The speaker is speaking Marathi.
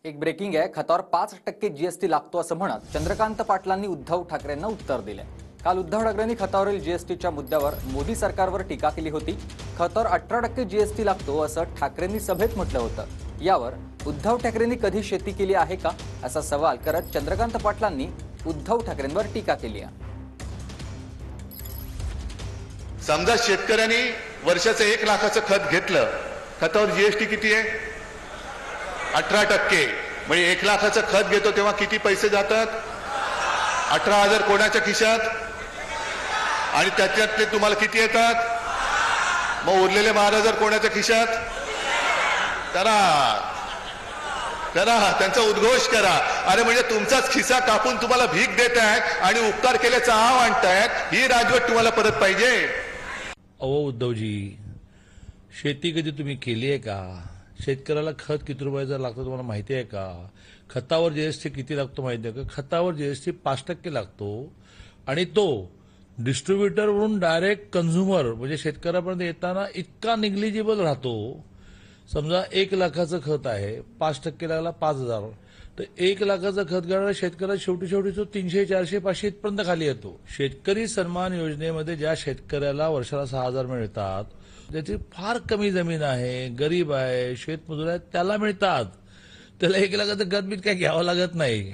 एक ब्रेकिंग आहे. खतावर 5% जीएसटी लागतो असं म्हणत चंद्रकांत पाटलांनी उद्धव ठाकरेंना उत्तर दिलंय. काल उद्धव ठाकरेंनी खतावरील जीएसटीच्या मुद्द्यावर मोदी सरकारवर टीका केली होती. खतावर 18% जीएसटी लागतो असं ठाकरेंनी सभेत म्हटलं होतं. यावर उद्धव ठाकरेंनी कधी शेती केली आहे का असा सवाल करत चंद्रकांत पाटलांनी उद्धव ठाकरेंवर टीका केली आहे. समजा शेतकऱ्यांनी वर्षाचं 1 लाखाचं खत घेतलं, खतावर जीएसटी किती आहे? 18%. म्हणजे 1 लाखाचं खत घेतो तेव्हा किती पैसे जातात? 18,000 कोणाच्या खिशात? आणि त्याच्यातले तुम्हाला किती येतात? मग उरलेले 12,000 कोणाच्या खिशात? करा त्यांचा उद्घोष करा. अरे म्हणजे तुमचाच खिसा कापून तुम्हाला भीक देत आहेत आणि उपकार केल्याचा आव आणतायत. ही राजवट तुम्हाला परत पाहिजे. अहो उद्धवजी, शेती कधी तुम्ही केली आहे का? शेतकऱ्याला खत किती रुपयाचं लागतं तुम्हाला माहिती आहे का? खतावर जीएसटी किती लागतो माहिती आहे का? खतावर जीएसटी 5% लागतो आणि तो डिस्ट्रीब्युटरवरून डायरेक्ट कन्झ्युमर म्हणजे शेतकऱ्यापर्यंत येताना इतका निग्लिजिबल राहतो. समजा 1 लाखाचं खत आहे, 5% लागला 5,000, तर 1 लाखाचं खत घेणारा शेतकऱ्या शेवटी तो 300, 400, 500 इथपर्यंत खाली येतो. शेतकरी सन्मान योजनेमध्ये ज्या शेतकऱ्याला वर्षाला 6,000 मिळतात, ज्याची फार कमी जमीन आहे, गरीब आहे, शेतमजूर आहे, त्याला मिळतात. त्याला 1 लाखाचं खत बीत काय घ्यावं लागत नाही.